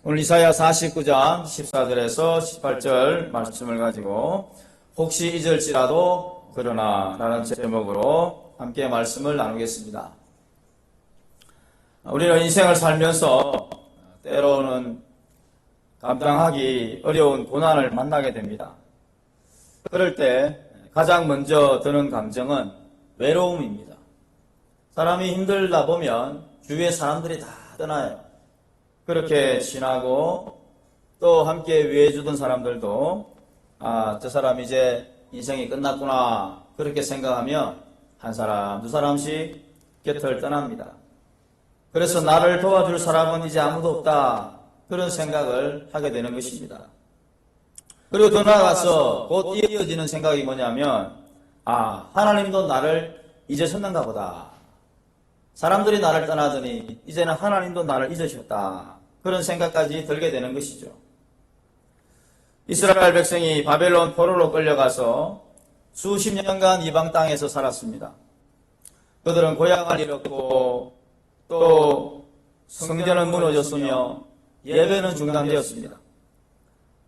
오늘 이사야 49장 14절에서 18절 말씀을 가지고 혹시 잊을지라도 그러나 라는 제목으로 함께 말씀을 나누겠습니다. 우리는 인생을 살면서 때로는 감당하기 어려운 고난을 만나게 됩니다. 그럴 때 가장 먼저 드는 감정은 외로움입니다. 사람이 힘들다 보면 주위의 사람들이 다 떠나요. 그렇게 지나고 또 함께 위해주던 사람들도 저 사람 이제 인생이 끝났구나 그렇게 생각하며 한 사람 두 사람씩 곁을 떠납니다. 그래서 나를 도와줄 사람은 이제 아무도 없다 그런 생각을 하게 되는 것입니다. 그리고 더 나아가서 곧 이어지는 생각이 뭐냐면 하나님도 나를 잊으셨는가 보다. 사람들이 나를 떠나더니 이제는 하나님도 나를 잊으셨다. 그런 생각까지 들게 되는 것이죠. 이스라엘 백성이 바벨론 포로로 끌려가서 수십 년간 이방 땅에서 살았습니다. 그들은 고향을 잃었고 또 성전은 무너졌으며 예배는 중단되었습니다.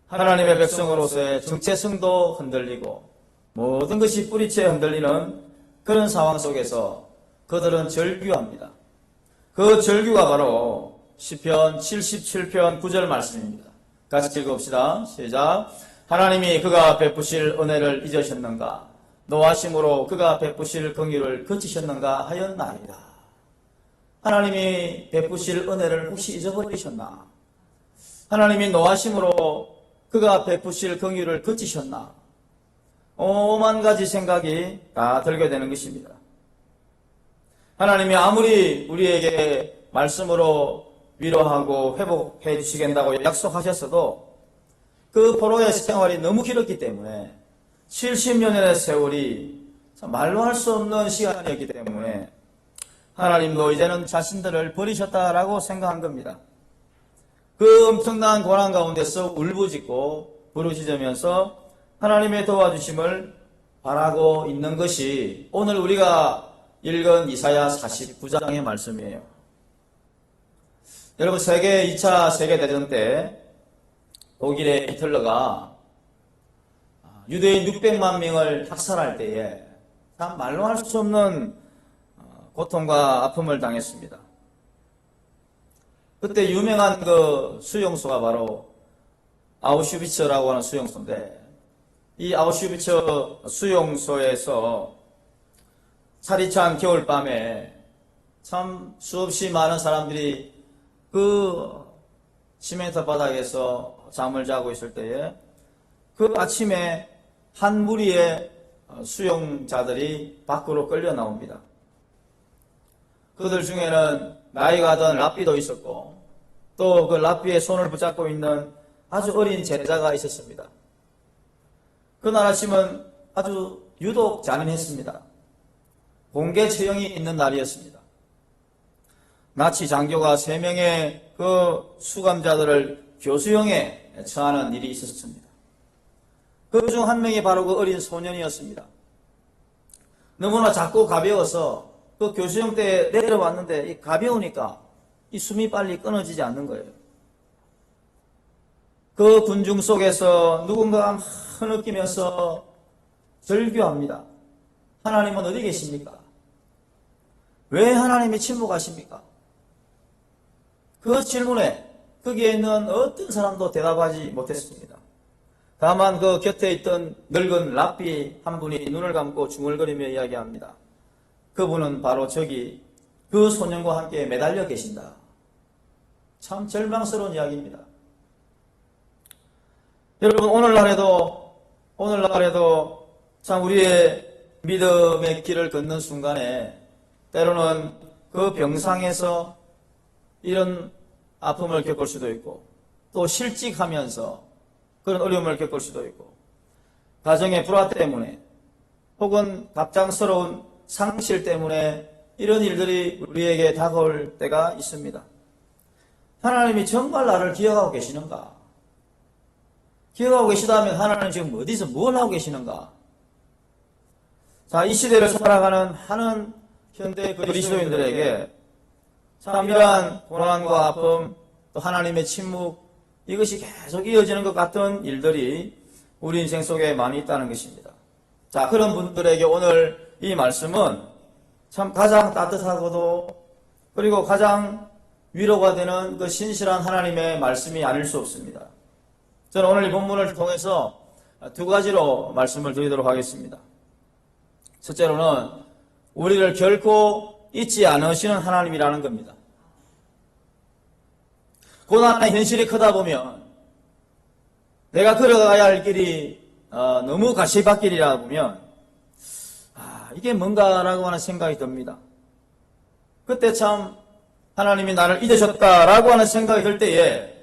하나님의 백성으로서의 정체성도 흔들리고 모든 것이 뿌리째 흔들리는 그런 상황 속에서 그들은 절규합니다. 그 절규가 바로 시편 77편 9절 말씀입니다. 같이 읽읍시다. 시작. 하나님이 그가 베푸실 은혜를 잊으셨는가? 노하심으로 그가 베푸실 긍휼을 그치셨는가 하였나이다. 하나님이 베푸실 은혜를 혹시 잊어버리셨나? 하나님이 노하심으로 그가 베푸실 긍휼을 그치셨나? 오만 가지 생각이 다 들게 되는 것입니다. 하나님이 아무리 우리에게 말씀으로 위로하고 회복해 주시겠다고 약속하셨어도 그 포로의 생활이 너무 길었기 때문에 70년의 세월이 말로 할 수 없는 시간이었기 때문에 하나님도 이제는 자신들을 버리셨다라고 생각한 겁니다. 그 엄청난 고난 가운데서 울부짖고 부르짖으면서 하나님의 도와주심을 바라고 있는 것이 오늘 우리가 읽은 이사야 49장의 말씀이에요. 여러분, 2차 세계대전 때 독일의 히틀러가 유대인 600만 명을 학살할 때에 참 말로 할 수 없는 고통과 아픔을 당했습니다. 그때 유명한 그 수용소가 바로 아우슈비츠라고 하는 수용소인데 이 아우슈비츠 수용소에서 차디찬 겨울밤에 참 수없이 많은 사람들이 그 시멘트 바닥에서 잠을 자고 있을 때에 그 아침에 한 무리의 수용자들이 밖으로 끌려 나옵니다. 그들 중에는 나이가 든 랍비도 있었고 또 그 랍비의 손을 붙잡고 있는 아주 어린 제자가 있었습니다. 그날 아침은 아주 유독 잔인했습니다. 공개 처형이 있는 날이었습니다. 나치 장교가 3명의 그 수감자들을 교수형에 처하는 일이 있었습니다. 그 중 한 명이 바로 그 어린 소년이었습니다. 너무나 작고 가벼워서 그 교수형 때 내려왔는데 이 가벼우니까 이 숨이 빨리 끊어지지 않는 거예요. 그 군중 속에서 누군가가 흐느끼면서 절규합니다. 하나님은 어디 계십니까? 왜 하나님이 침묵하십니까? 그 질문에 거기에 있는 어떤 사람도 대답하지 못했습니다. 다만 그 곁에 있던 늙은 랍비 한 분이 눈을 감고 중얼거리며 이야기합니다. 그분은 바로 저기 그 소년과 함께 매달려 계신다. 참 절망스러운 이야기입니다. 여러분, 오늘날에도 참 우리의 믿음의 길을 걷는 순간에 때로는 그 병상에서 이런 아픔을 겪을 수도 있고 또 실직하면서 그런 어려움을 겪을 수도 있고 가정의 불화 때문에 혹은 갑작스러운 상실 때문에 이런 일들이 우리에게 다가올 때가 있습니다. 하나님이 정말 나를 기억하고 계시는가? 기억하고 계시다면 하나님 지금 어디서 뭘 하고 계시는가? 자, 이 시대를 살아가는 하는 현대 그리스도인들에게 참 이러한 고난과 아픔, 또 하나님의 침묵, 이것이 계속 이어지는 것 같은 일들이 우리 인생 속에 많이 있다는 것입니다. 자, 그런 분들에게 오늘 이 말씀은 참 가장 따뜻하고도 그리고 가장 위로가 되는 그 신실한 하나님의 말씀이 아닐 수 없습니다. 저는 오늘 이 본문을 통해서 두 가지로 말씀을 드리도록 하겠습니다. 첫째로는 우리를 결코 잊지 않으시는 하나님이라는 겁니다. 고난의 현실이 크다 보면 내가 걸어가야 할 길이 너무 가시밭길이라 보면 이게 뭔가라고 하는 생각이 듭니다. 그때 참 하나님이 나를 잊으셨다라고 하는 생각이 들 때에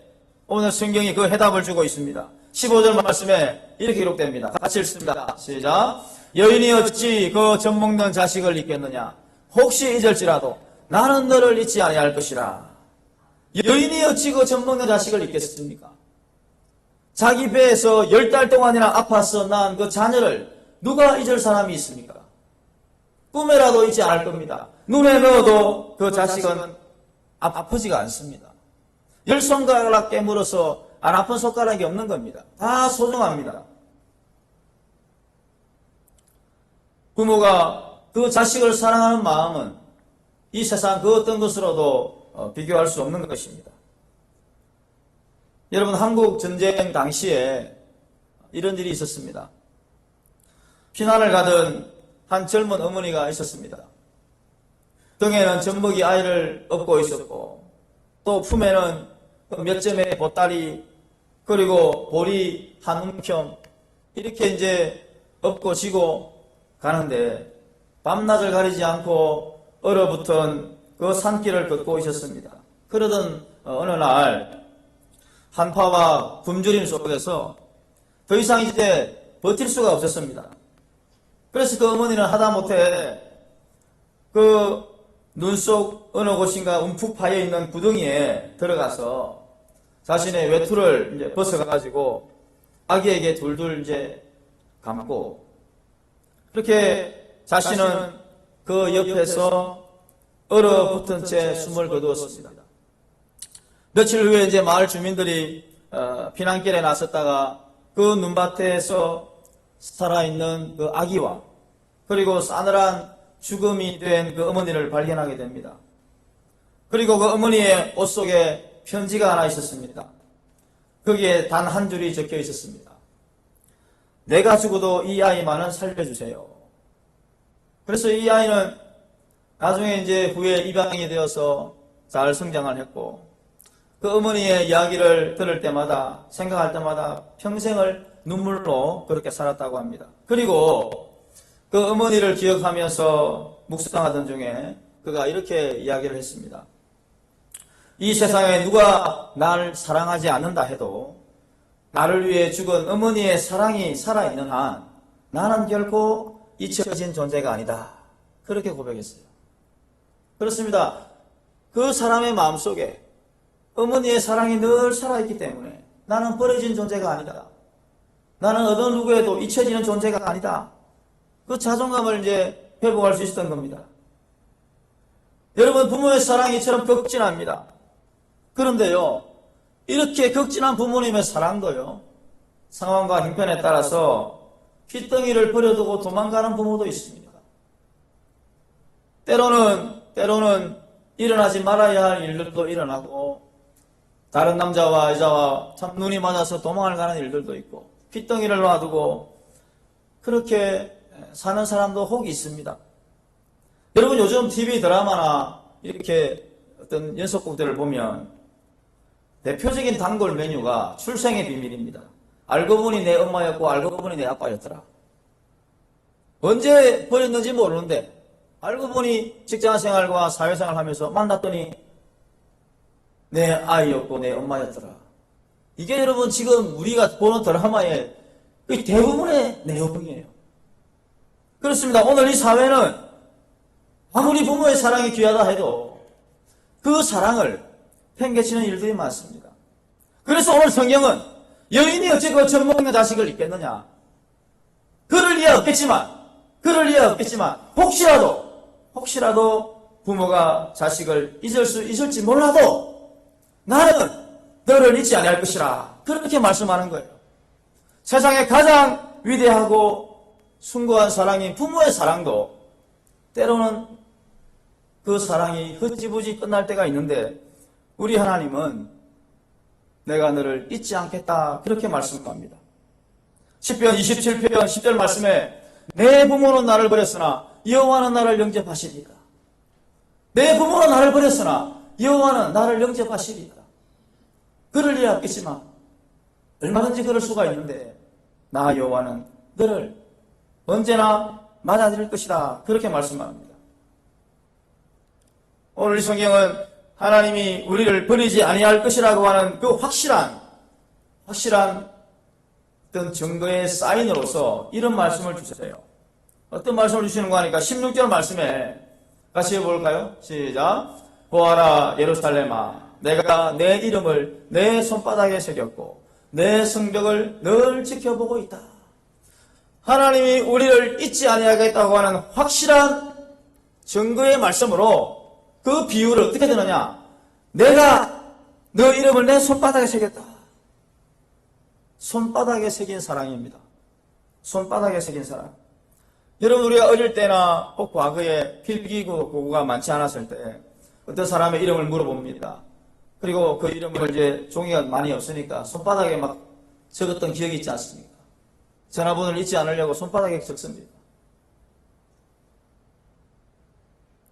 오늘 성경이 그 해답을 주고 있습니다. 15절 말씀에 이렇게 기록됩니다. 같이 읽습니다. 시작. 여인이 어찌 그 젖 먹는 자식을 잊겠느냐. 혹시 잊을지라도 나는 너를 잊지 아니할 것이라. 여인이 어찌 그 젖 먹는 자식을 잊겠습니까? 자기 배에서 10달 동안이나 아파서 낳은 그 자녀를 누가 잊을 사람이 있습니까? 꿈에라도 잊지 않을 겁니다. 눈에 넣어도 그 자식은 아프지가 않습니다. 10손가락 깨물어서 안 아픈 손가락이 없는 겁니다. 다 소중합니다. 부모가 그 자식을 사랑하는 마음은 이 세상 그 어떤 것으로도 비교할 수 없는 것입니다. 여러분, 한국 전쟁 당시에 이런 일이 있었습니다. 피난을 가던 한 젊은 어머니가 있었습니다. 등에는 젖먹이 아이를 업고 있었고 또 품에는 몇 점의 보따리 그리고 보리 한 움큼 이렇게 이제 업고 지고 가는데 밤낮을 가리지 않고 얼어붙은 그 산길을 걷고 있었습니다. 그러던 어느 날 한파와 굶주림 속에서 더 이상 이제 버틸 수가 없었습니다. 그래서 그 어머니는 하다못해 그 눈 속 어느 곳인가 움푹 파여있는 구덩이에 들어가서 자신의 외투를 이제 벗어가지고 아기에게 둘둘 이제 감고 그렇게 자신은 그 옆에서 얼어붙은 채 숨을 거두었습니다. 며칠 후에 이제 마을 주민들이 피난길에 나섰다가 그 눈밭에서 살아있는 그 아기와 그리고 싸늘한 죽음이 된 그 어머니를 발견하게 됩니다. 그리고 그 어머니의 옷 속에 편지가 하나 있었습니다. 거기에 단 한 줄이 적혀 있었습니다. 내가 죽어도 이 아이만은 살려주세요. 그래서 이 아이는 나중에 이제 후에 입양이 되어서 잘 성장을 했고 그 어머니의 이야기를 들을 때마다 생각할 때마다 평생을 눈물로 그렇게 살았다고 합니다. 그리고 그 어머니를 기억하면서 묵상하던 중에 그가 이렇게 이야기를 했습니다. 이 세상에 누가 나를 사랑하지 않는다 해도 나를 위해 죽은 어머니의 사랑이 살아있는 한 나는 결코 잊혀진 존재가 아니다. 그렇게 고백했어요. 그렇습니다. 그 사람의 마음속에 어머니의 사랑이 늘 살아있기 때문에 나는 버려진 존재가 아니다. 나는 어느 누구에도 잊혀지는 존재가 아니다. 그 자존감을 이제 회복할 수 있었던 겁니다. 여러분, 부모의 사랑이 이처럼 극진합니다. 그런데요, 이렇게 극진한 부모님의 사랑도요, 상황과 형편에 따라서 핏덩이를 버려두고 도망가는 부모도 있습니다. 때로는 일어나지 말아야 할 일들도 일어나고, 다른 남자와 여자와 참 눈이 맞아서 도망을 가는 일들도 있고, 핏덩이를 놔두고, 그렇게 사는 사람도 혹이 있습니다. 여러분, 요즘 TV 드라마나 이렇게 어떤 연속극들을 보면 대표적인 단골 메뉴가 출생의 비밀입니다. 알고 보니 내 엄마였고 알고 보니 내 아빠였더라. 언제 버렸는지 모르는데 알고 보니 직장생활과 사회생활 하면서 만났더니 내 아이였고 내 엄마였더라. 이게 여러분 지금 우리가 보는 드라마의 대부분의 내용이에요. 그렇습니다. 오늘 이 사회는 아무리 부모의 사랑이 귀하다 해도 그 사랑을 팽개치는 일들이 많습니다. 그래서 오늘 성경은 여인이 어찌 그 젖 먹는 자식을 잊겠느냐. 그럴 리가 없겠지만 혹시라도 부모가 자식을 잊을지 몰라도 나는 너를 잊지 아니할 것이라. 그렇게 말씀하는 거예요. 세상에 가장 위대하고 숭고한 사랑인 부모의 사랑도 때로는 그 사랑이 흐지부지 끝날 때가 있는데 우리 하나님은 내가 너를 잊지 않겠다 그렇게 말씀합니다. 시편 27편 10절 말씀에 내 부모는 나를 버렸으나 여호와는 나를 영접하시리라. 내 부모는 나를 버렸으나 여호와는 나를 영접하시리라. 그럴 리 없겠지만 얼마든지 그럴 수가 있는데 나 여호와는 너를 언제나 맞아들일 것이다 그렇게 말씀합니다. 오늘 이 성경은 하나님이 우리를 버리지 아니할 것이라고 하는 그 확실한 어떤 증거의 사인으로서 이런 말씀을 주세요. 어떤 말씀을 주시는가 하니까 16절 말씀에 같이 해볼까요? 시작. 보아라 예루살렘아, 내가 내 이름을 내 손바닥에 새겼고 내 성벽을 늘 지켜보고 있다. 하나님이 우리를 잊지 아니하겠다고 하는 확실한 증거의 말씀으로 그 비유를 어떻게 되느냐? 내가 너 이름을 내 손바닥에 새겼다. 손바닥에 새긴 사랑입니다. 손바닥에 새긴 사랑. 여러분, 우리가 어릴 때나 혹 과거에 필기구가 많지 않았을 때 어떤 사람의 이름을 물어봅니다. 그리고 그 이름을 이제 종이가 많이 없으니까 손바닥에 막 적었던 기억이 있지 않습니까? 전화번호를 잊지 않으려고 손바닥에 적습니다.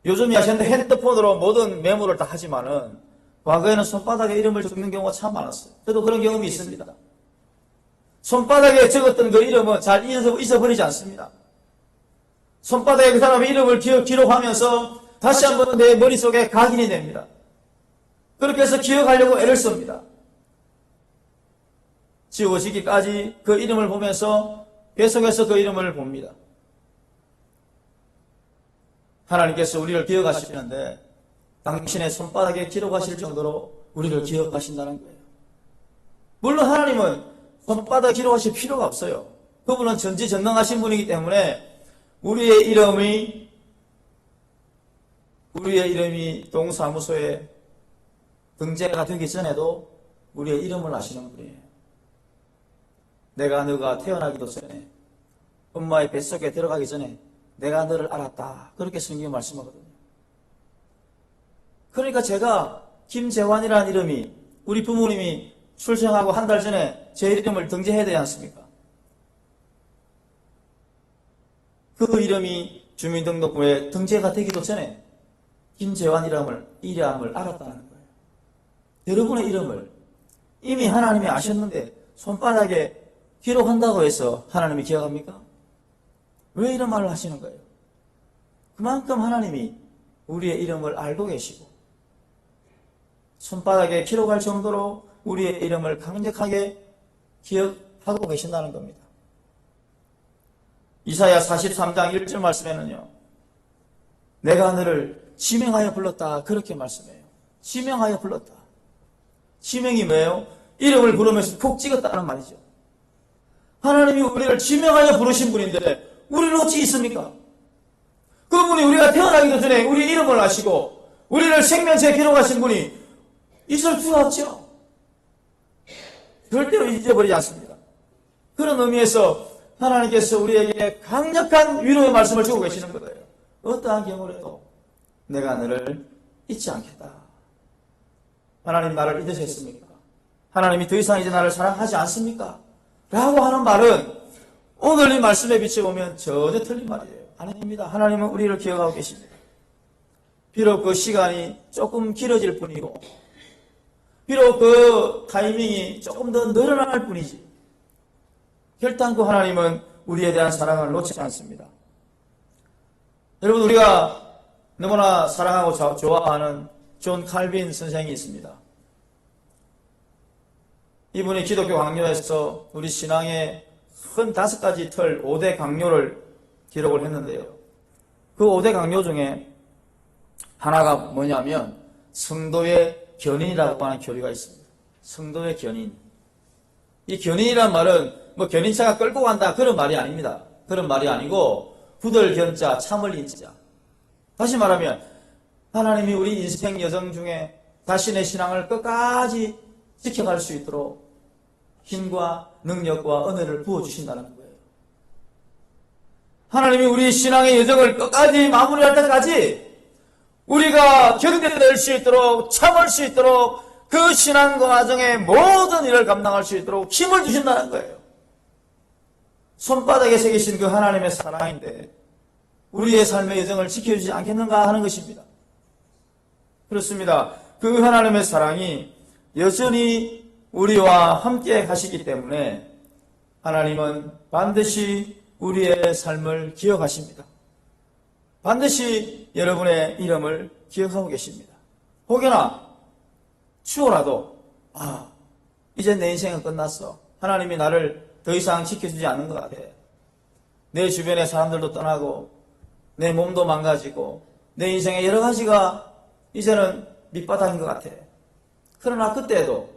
요즘 핸드폰으로 모든 메모를 다 하지만은 과거에는 손바닥에 이름을 적는 경우가 참 많았어요. 저도 그런 경험이 있습니다. 손바닥에 적었던 그 이름은 잘 잊어버리지 않습니다. 손바닥에 그 사람의 이름을 기록하면서 다시 한번 내 머릿속에 각인이 됩니다. 그렇게 해서 기억하려고 애를 씁니다. 지워지기까지 그 이름을 보면서 계속해서 그 이름을 봅니다. 하나님께서 우리를 기억하시는데 당신의 손바닥에 기록하실 정도로 우리를 기억하신다는 거예요. 물론 하나님은 손바닥에 기록하실 필요가 없어요. 그분은 전지전능하신 분이기 때문에 우리의 이름이 동사무소에 등재가 되기 전에도 우리의 이름을 아시는 분이에요. 너가 태어나기도 전에 엄마의 뱃속에 들어가기 전에 내가 너를 알았다. 그렇게 성경이 말씀하거든요. 그러니까 제가 김재환이라는 이름이 우리 부모님이 출생하고 한 달 전에 제 이름을 등재해야 되지 않습니까? 그 이름이 주민등록부에 등재가 되기도 전에 김재환이라는 이름을 알았다는 거예요. 여러분의 이름을 이미 하나님이 아셨는데 손바닥에 기록한다고 해서 하나님이 기억합니까? 왜 이런 말을 하시는 거예요? 그만큼 하나님이 우리의 이름을 알고 계시고 손바닥에 기록할 정도로 우리의 이름을 강력하게 기억하고 계신다는 겁니다. 이사야 43장 1절 말씀에는요, 내가 너를 지명하여 불렀다 그렇게 말씀해요. 지명하여 불렀다. 지명이 뭐예요? 이름을 부르면서 콕 찍었다는 말이죠. 하나님이 우리를 지명하여 부르신 분인데 우리는 어찌 있습니까? 그분이 우리가 태어나기도 전에 우리 이름을 아시고 우리를 생명체에 기록하신 분이 있을 수가 없죠. 절대로 잊어버리지 않습니다. 그런 의미에서 하나님께서 우리에게 강력한 위로의 말씀을 주고 계시는 거예요. 어떠한 경우라도 내가 너를 잊지 않겠다. 하나님 나를 잊으셨습니까? 하나님이 더 이상 이제 나를 사랑하지 않습니까? 라고 하는 말은 오늘 이 말씀에 비춰보면 전혀 틀린 말이에요. 아닙니다. 하나님은 우리를 기억하고 계십니다. 비록 그 시간이 조금 길어질 뿐이고 비록 그 타이밍이 조금 더 늘어날 뿐이지 결단코 하나님은 우리에 대한 사랑을 놓치지 않습니다. 여러분, 우리가 너무나 사랑하고 좋아하는 존 칼빈 선생이 있습니다. 이분이 기독교 강요에서 우리 신앙의 큰 5가지 틀 5대 강요를 기록을 했는데요. 그 5대 강요 중에 하나가 뭐냐면 성도의 견인이라고 하는 교리가 있습니다. 성도의 견인. 이 견인이란 말은 뭐 견인차가 끌고 간다 그런 말이 아닙니다. 그런 말이 아니고 부들 견자 참을 인자. 다시 말하면 하나님이 우리 인생 여정 중에 자신의 신앙을 끝까지 지켜갈 수 있도록 힘과 능력과 은혜를 부어주신다는 거예요. 하나님이 우리 신앙의 여정을 끝까지 마무리할 때까지 우리가 견뎌낼 수 있도록, 참을 수 있도록, 그 신앙 과정의 모든 일을 감당할 수 있도록 힘을 주신다는 거예요. 손바닥에 새기신 그 하나님의 사랑인데 우리의 삶의 여정을 지켜주지 않겠는가 하는 것입니다. 그렇습니다. 그 하나님의 사랑이 여전히 우리와 함께 가시기 때문에 하나님은 반드시 우리의 삶을 기억하십니다. 반드시 여러분의 이름을 기억하고 계십니다. 혹여나 추워라도 이제 내 인생은 끝났어. 하나님이 나를 더 이상 지켜주지 않는 것 같아. 내 주변의 사람들도 떠나고 내 몸도 망가지고 내 인생의 여러 가지가 이제는 밑바닥인 것 같아. 그러나 그때에도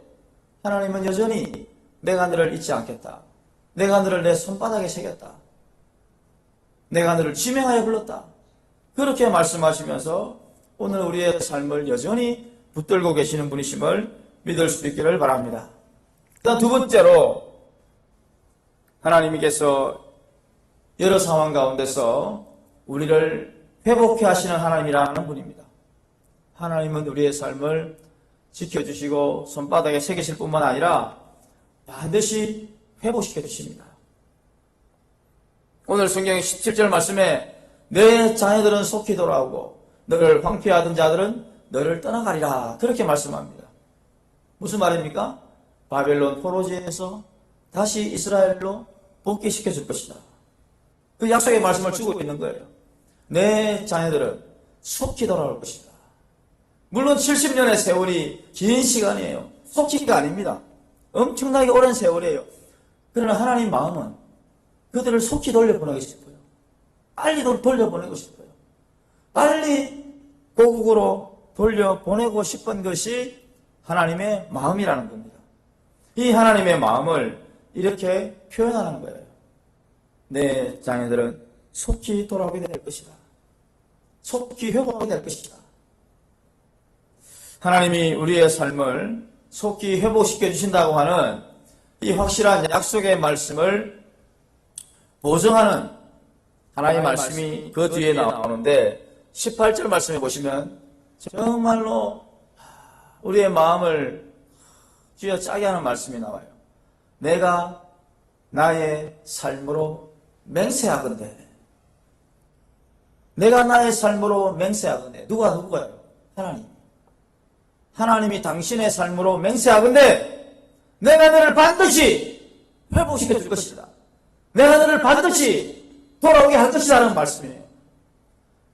하나님은 여전히 내가 너를 잊지 않겠다. 내가 너를 내 손바닥에 새겼다. 내가 너를 지명하여 불렀다. 그렇게 말씀하시면서 오늘 우리의 삶을 여전히 붙들고 계시는 분이심을 믿을 수 있기를 바랍니다. 일단 두 번째로 하나님께서 여러 상황 가운데서 우리를 회복해 하시는 하나님이라는 분입니다. 하나님은 우리의 삶을 지켜주시고 손바닥에 새기실 뿐만 아니라 반드시 회복시켜 주십니다. 오늘 성경 17절 말씀에 내 자녀들은 속히 돌아오고 너를 황폐하던 자들은 너를 떠나가리라 그렇게 말씀합니다. 무슨 말입니까? 바벨론 포로지에서 다시 이스라엘로 복귀시켜 줄 것이다. 그 약속의 말씀을 주고 있는 거예요. 내 자녀들은 속히 돌아올 것이다. 물론 70년의 세월이 긴 시간이에요. 속히가 아닙니다. 엄청나게 오랜 세월이에요. 그러나 하나님 마음은 그들을 속히 돌려보내고 싶어요. 빨리 돌려보내고 싶어요. 빨리 고국으로 돌려보내고 싶은 것이 하나님의 마음이라는 겁니다. 이 하나님의 마음을 이렇게 표현하는 거예요. 내 자녀들은 속히 돌아오게 될 것이다. 속히 회복하게 될 것이다. 하나님이 우리의 삶을 속히 회복시켜 주신다고 하는 이 확실한 약속의 말씀을 보증하는 하나님의 말씀이 그 뒤에 나오는데 18절 말씀해 보시면 정말로 우리의 마음을 쥐어짜게 하는 말씀이 나와요. 내가 나의 삶으로 맹세하건대. 내가 나의 삶으로 맹세하건대. 누가요? 하나님. 하나님이 당신의 삶으로 맹세하건대 내가 너를 반드시 회복시켜 줄 것이다. 내가 너를 반드시 돌아오게 할 것이라는 말씀이에요.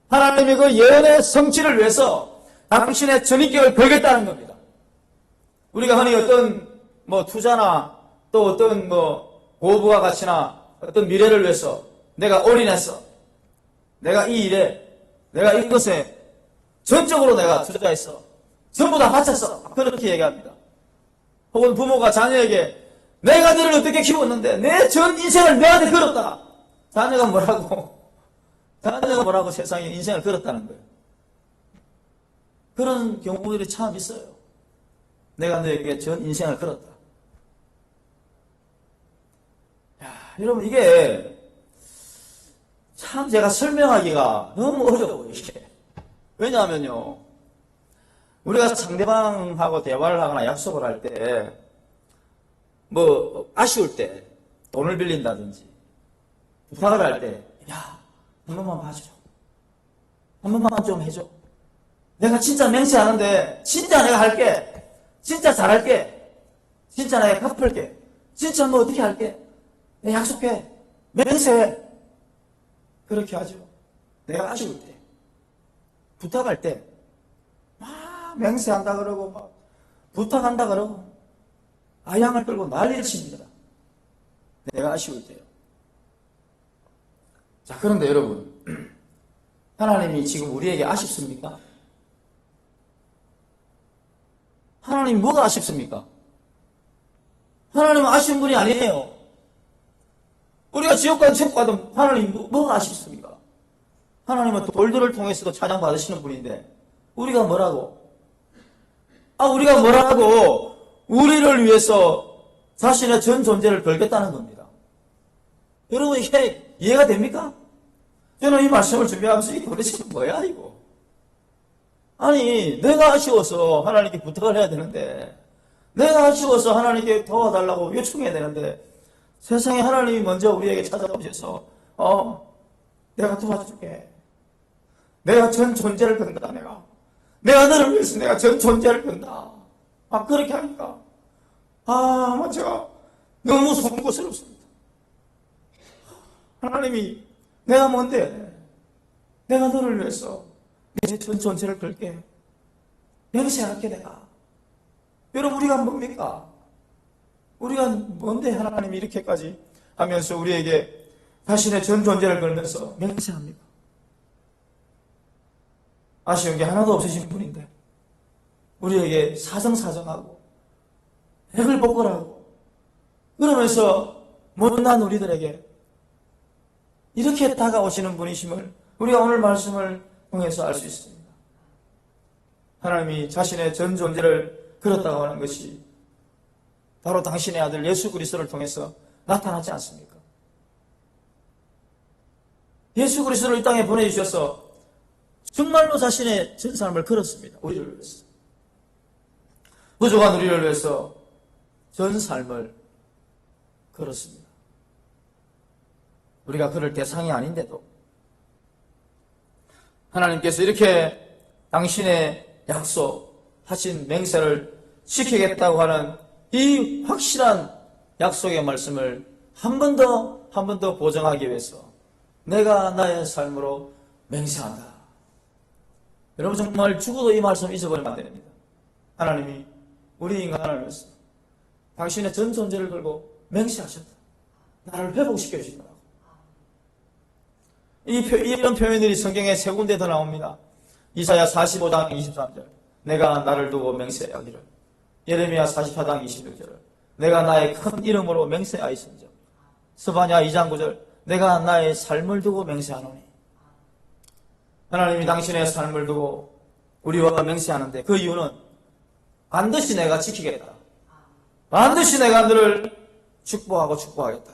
하나님이 그 예언의 성취를 위해서 당신의 전입격을 걸겠다는 겁니다. 우리가 흔히 어떤 투자나 또 어떤 고부와 가치나 어떤 미래를 위해서 내가 올인했어. 내가 이 일에, 내가 이것에 전적으로 내가 투자했어. 전부 다 바쳤어. 그렇게 얘기합니다. 혹은 부모가 자녀에게 내가 너를 어떻게 키웠는데 내 전 인생을 너한테 걸었다. 자녀가 뭐라고 세상에 인생을 걸었다는 거예요. 그런 경우들이 참 있어요. 내가 너에게 전 인생을 걸었다. 여러분 이게 참 제가 설명하기가 너무 어려워요. 이게. 왜냐하면요. 우리가 상대방하고 대화를 하거나 약속을 할 때 아쉬울 때 돈을 빌린다든지 부탁을 할 때 한 번만 봐줘. 한 번만 좀 해줘. 내가 진짜 맹세하는데 진짜 내가 할게. 진짜 잘할게. 진짜 내가 갚을게. 진짜 어떻게 할게. 내가 약속해. 맹세해. 그렇게 하죠. 내가 아쉬울 때 부탁할 때 맹세한다 그러고 부탁한다 그러고 아양을 끌고 난리를 칩니다. 내가 아쉬울 때요. 자, 그런데 여러분 하나님이 지금 우리에게 아쉽습니까? 하나님 뭐가 아쉽습니까? 하나님은 아쉬운 분이 아니에요. 우리가 지옥 가든 천국 가든 하나님 뭐가 아쉽습니까? 하나님은 돌들을 통해서도 찬양받으시는 분인데 우리가 뭐라고? 우리를 위해서 자신의 전 존재를 걸겠다는 겁니다. 여러분, 이게 이해가 됩니까? 저는 이 말씀을 준비하면서 이게 도대체 뭐야 이거? 아니, 내가 아쉬워서 하나님께 부탁을 해야 되는데, 내가 아쉬워서 하나님께 도와달라고 요청해야 되는데, 세상에 하나님이 먼저 우리에게 찾아오셔서 내가 도와줄게. 내가 전 존재를 건다. 내가 너를 위해서 내가 전 존재를 건다. 그렇게 하니까 제가 너무 송구스럽습니다. 하나님이 내가 뭔데? 내가 너를 위해서 내 전 존재를 걸게. 맹세할게 내가. 여러분, 우리가 뭡니까? 우리가 뭔데 하나님이 이렇게까지 하면서 우리에게 자신의 전 존재를 걸면서 맹세합니까? 아쉬운 게 하나도 없으신 분인데 우리에게 사정사정하고 해글복걸하고 그러면서 못난 우리들에게 이렇게 다가오시는 분이심을 우리가 오늘 말씀을 통해서 알 수 있습니다. 하나님이 자신의 전 존재를 걸었다고 하는 것이 바로 당신의 아들 예수 그리스도를 통해서 나타나지 않습니까? 예수 그리스도를 이 땅에 보내주셔서 정말로 자신의 전 삶을 걸었습니다. 우리를 위해서. 부족한 우리를 위해서 전 삶을 걸었습니다. 우리가 그럴 대상이 아닌데도 하나님께서 이렇게 당신의 약속하신 맹세를 지키겠다고 하는 이 확실한 약속의 말씀을 한 번 더 보정하기 위해서 내가 나의 삶으로 맹세한다. 여러분, 정말 죽어도 이 말씀 잊어버리면 안 됩니다. 하나님이 우리 인간을 위해서 당신의 전 존재를 걸고 맹세하셨다. 나를 회복시켜 주신다. 이런 표현들이 성경에 세 군데 더 나옵니다. 이사야 45장 23절 내가 나를 두고 맹세하기를, 예레미야 44장 26절 내가 나의 큰 이름으로 맹세하였은즉, 스바냐 2장 9절 내가 나의 삶을 두고 맹세하노니. 하나님이 당신의 삶을 두고 우리와 맹세하는데 그 이유는 반드시 내가 지키겠다. 반드시 내가 너를 축복하겠다.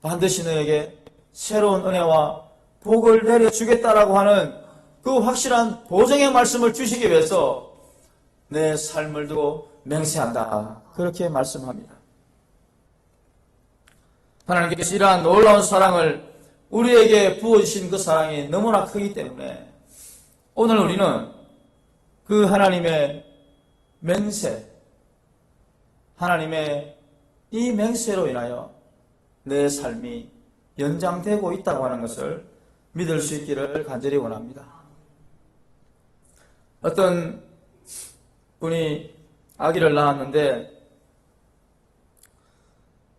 반드시 너에게 새로운 은혜와 복을 내려주겠다라고 하는 그 확실한 보증의 말씀을 주시기 위해서 내 삶을 두고 맹세한다. 그렇게 말씀합니다. 하나님께서 이러한 놀라운 사랑을 우리에게 부어주신 그 사랑이 너무나 크기 때문에 오늘 우리는 그 하나님의 맹세, 하나님의 이 맹세로 인하여 내 삶이 연장되고 있다고 하는 것을 믿을 수 있기를 간절히 원합니다. 어떤 분이 아기를 낳았는데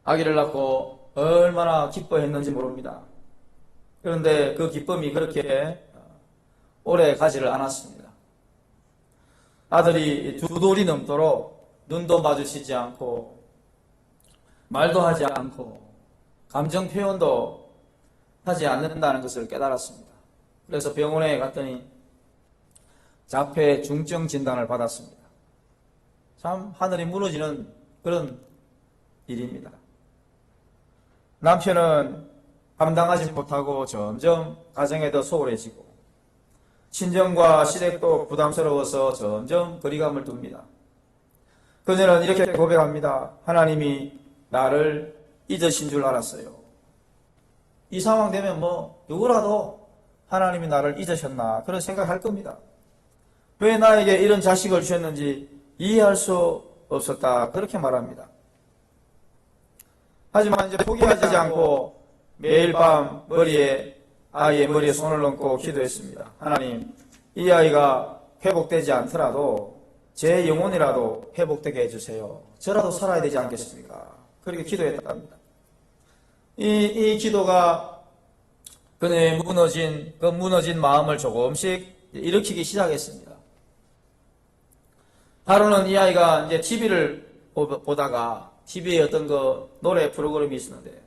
아기를 낳고 얼마나 기뻐했는지 모릅니다. 그런데 그 기쁨이 그렇게 오래 가지를 않았습니다. 아들이 두 돌이 넘도록 눈도 마주치지 않고 말도 하지 않고 감정 표현도 하지 않는다는 것을 깨달았습니다. 그래서 병원에 갔더니 자폐 중증 진단을 받았습니다. 참 하늘이 무너지는 그런 일입니다. 남편은 감당하지 못하고 점점 가정에도 소홀해지고 친정과 시댁도 부담스러워서 점점 거리감을 둡니다. 그녀는 이렇게 고백합니다. 하나님이 나를 잊으신 줄 알았어요. 이 상황 되면 누구라도 하나님이 나를 잊으셨나 그런 생각할 겁니다. 왜 나에게 이런 자식을 주셨는지 이해할 수 없었다 그렇게 말합니다. 하지만 이제 포기하지 않고 매일 밤 아이의 머리에 손을 얹고 기도했습니다. 하나님, 이 아이가 회복되지 않더라도 제 영혼이라도 회복되게 해주세요. 저라도 살아야 되지 않겠습니까? 그렇게 기도했답니다. 이 기도가 그녀의 무너진 마음을 조금씩 일으키기 시작했습니다. 하루는 이 아이가 이제 TV를 보다가 TV에 어떤 노래 프로그램이 있었는데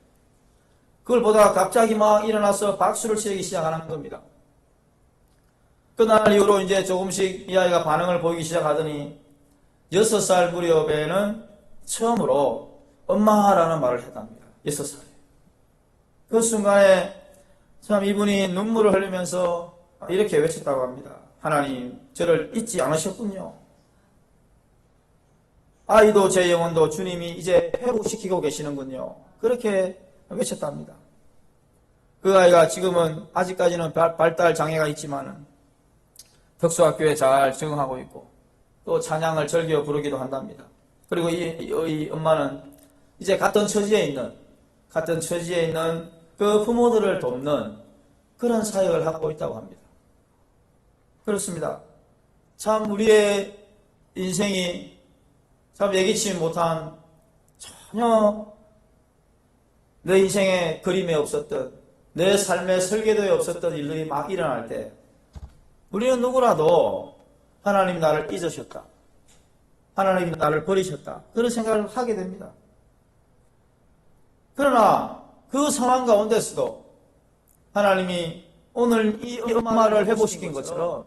그걸 보다가 갑자기 막 일어나서 박수를 치기 시작하는 겁니다. 그날 이후로 이제 조금씩 이 아이가 반응을 보이기 시작하더니 6살 무렵에는 처음으로 엄마라는 말을 했답니다. 6살에. 그 순간에 참 이분이 눈물을 흘리면서 이렇게 외쳤다고 합니다. 하나님, 저를 잊지 않으셨군요. 아이도 제 영혼도 주님이 이제 회복시키고 계시는군요. 그렇게 외쳤답니다. 그 아이가 지금은 아직까지는 발달 장애가 있지만은 덕수학교에 잘 적응하고 있고 또 찬양을 즐겨 부르기도 한답니다. 그리고 이 엄마는 이제 같은 처지에 있는 그 부모들을 돕는 그런 사역을 하고 있다고 합니다. 그렇습니다. 참 우리의 인생이 참 예기치 못한 전혀 내 인생의 그림에 없었던 내 삶의 설계도에 없었던 일들이 막 일어날 때 우리는 누구라도 하나님이 나를 잊으셨다. 하나님이 나를 버리셨다. 그런 생각을 하게 됩니다. 그러나 그 상황 가운데서도 하나님이 오늘 이 엄마를 회복시킨 것처럼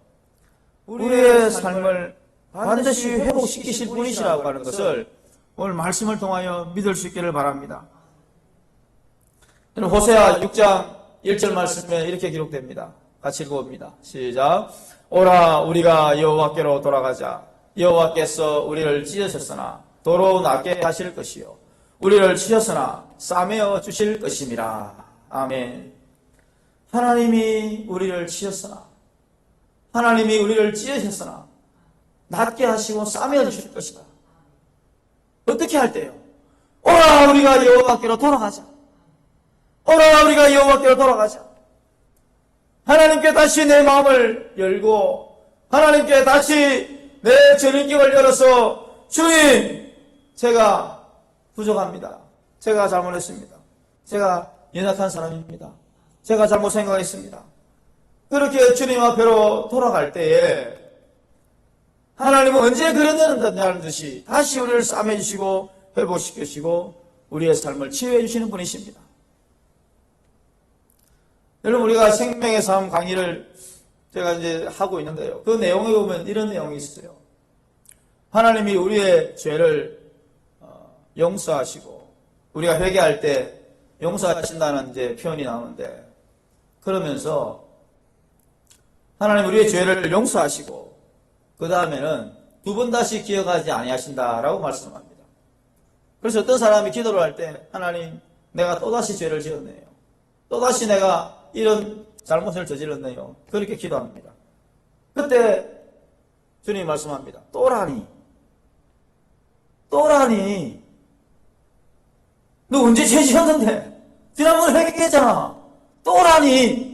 우리의 삶을 반드시 회복시키실 분이시라고 하는 것을 오늘 말씀을 통하여 믿을 수 있기를 바랍니다. 호세아 6장 1절 말씀에 이렇게 기록됩니다. 같이 읽어봅니다. 시작. 오라 우리가 여호와께로 돌아가자. 여호와께서 우리를 찢으셨으나 도로 낫게 하실 것이요 우리를 치셨으나 싸매어 주실 것임이라. 아멘. 하나님이 우리를 치셨으나 하나님이 우리를 찢으셨으나 낫게 하시고 싸매어 주실 것이다. 어떻게 할 때요? 오라 우리가 여호와께로 돌아가자. 오라 우리가 여호와께로 돌아가자. 하나님께 다시 내 마음을 열고 하나님께 다시 내 전인격을 열어서 주님 제가 부족합니다. 제가 잘못했습니다. 제가 연약한 사람입니다. 제가 잘못 생각했습니다. 그렇게 주님 앞으로 돌아갈 때에 하나님은 언제 그랬느냐는 듯이 다시 우리를 싸매주시고 회복시키시고 우리의 삶을 치유해 주시는 분이십니다. 여러분 우리가 생명의 삶 강의를 제가 이제 하고 있는데요. 그 내용에 보면 이런 내용이 있어요. 하나님이 우리의 죄를 용서하시고 우리가 회개할 때 용서하신다는 이제 표현이 나오는데 그러면서 하나님 우리의 죄를 용서하시고 그 다음에는 두 번 다시 기억하지 아니하신다라고 말씀합니다. 그래서 어떤 사람이 기도를 할 때 하나님 내가 또다시 죄를 지었네요. 또다시 내가 이런 잘못을 저질렀네요. 그렇게 기도합니다. 그때 주님이 말씀합니다. 또라니 너 언제 죄 지었는데? 지난번에 회개했잖아. 또라니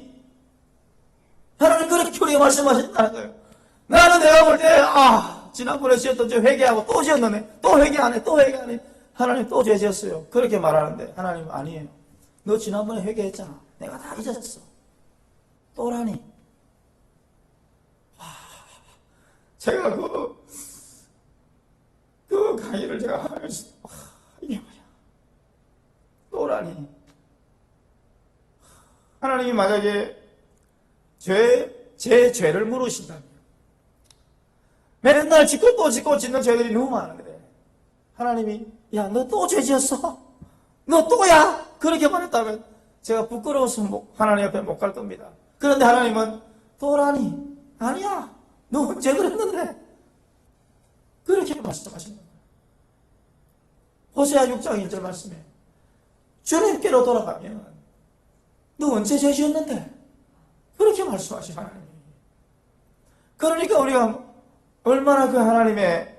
하나님 그렇게 우리가 말씀하셨다는 거예요. 나는 내가 볼 때 지난번에 지었던 죄 회개하고 또 지었는데 또 회개 안 해. 하나님 또 죄 지었어요. 그렇게 말하는데 하나님은 아니에요. 너 지난번에 회개했잖아. 내가 다 잊었어. 또라니. 제가 그 강의를 제가 하면서 이게 뭐야. 또라니. 하나님이 만약에 제 죄를 물으신다면 맨날 짓고 또 짓고 짓는 죄들이 너무 많은데 하나님이 야 너 또 죄 지었어? 너 또야? 그렇게 말했다면 제가 부끄러워서 하나님 앞에 못 갈 겁니다. 그런데 하나님은 또라니 아니야 너 언제 그랬는데 그렇게 말씀하시는 거예요. 호세아 6장 1절 말씀에 주님께로 돌아가면 너 언제 죄 지었는데 그렇게 말씀하시는 하나님. 그러니까 우리가 얼마나 그 하나님의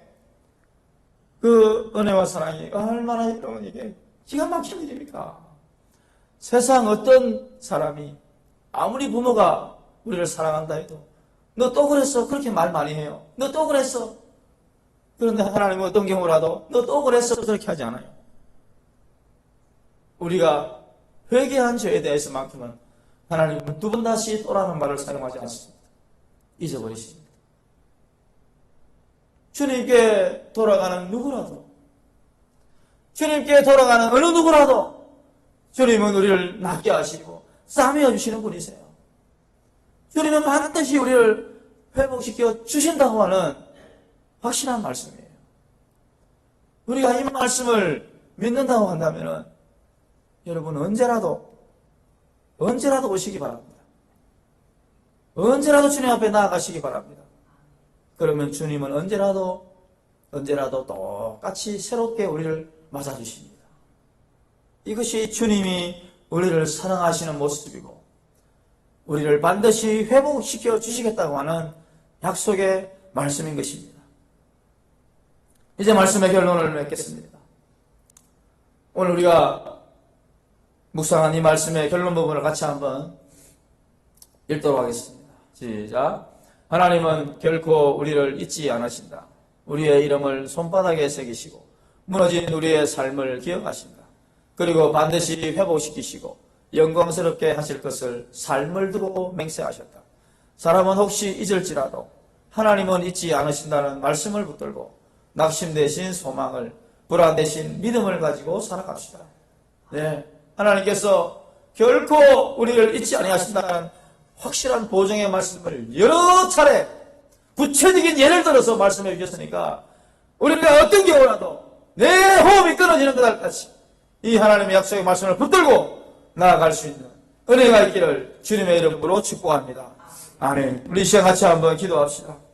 그 은혜와 사랑이 얼마나 여러분 이게 기가 막힌 일입니까? 세상 어떤 사람이 아무리 부모가 우리를 사랑한다 해도 너 또 그랬어 그렇게 말 많이 해요. 너 또 그랬어. 그런데 하나님은 어떤 경우라도 너 또 그랬어 그렇게 하지 않아요. 우리가 회개한 죄에 대해서만큼은 하나님은 두 번 다시 또라는 말을 사용하지 않습니다. 잊어버리십니다. 주님께 돌아가는 누구라도 주님께 돌아가는 어느 누구라도 주님은 우리를 낫게 하시고 싸매어 주시는 분이세요. 주님은 반드시 우리를 회복시켜 주신다고 하는 확실한 말씀이에요. 우리가 이 말씀을 믿는다고 한다면은 여러분 언제라도 오시기 바랍니다. 언제라도 주님 앞에 나아가시기 바랍니다. 그러면 주님은 언제라도 똑같이 새롭게 우리를 맞아주십니다. 이것이 주님이 우리를 사랑하시는 모습이고 우리를 반드시 회복시켜 주시겠다고 하는 약속의 말씀인 것입니다. 이제 말씀의 결론을 맺겠습니다. 오늘 우리가 묵상한 이 말씀의 결론 부분을 같이 한번 읽도록 하겠습니다. 시작. 하나님은 결코 우리를 잊지 않으신다. 우리의 이름을 손바닥에 새기시고 무너진 우리의 삶을 기억하신다. 그리고 반드시 회복시키시고 영광스럽게 하실 것을 삶을 두고 맹세하셨다. 사람은 혹시 잊을지라도 하나님은 잊지 않으신다는 말씀을 붙들고 낙심되신 소망을, 불안되신 믿음을 가지고 살아갑시다. 네, 하나님께서 결코 우리를 잊지 아니하신다는 확실한 보증의 말씀을 여러 차례 구체적인 예를 들어서 말씀해 주셨으니까 우리가 어떤 경우라도 내 호흡이 끊어지는 것 같이 이 하나님의 약속의 말씀을 붙들고 나아갈 수 있는 은혜가 있기를 주님의 이름으로 축복합니다. 아멘. 우리 이 시간 같이 한번 기도합시다.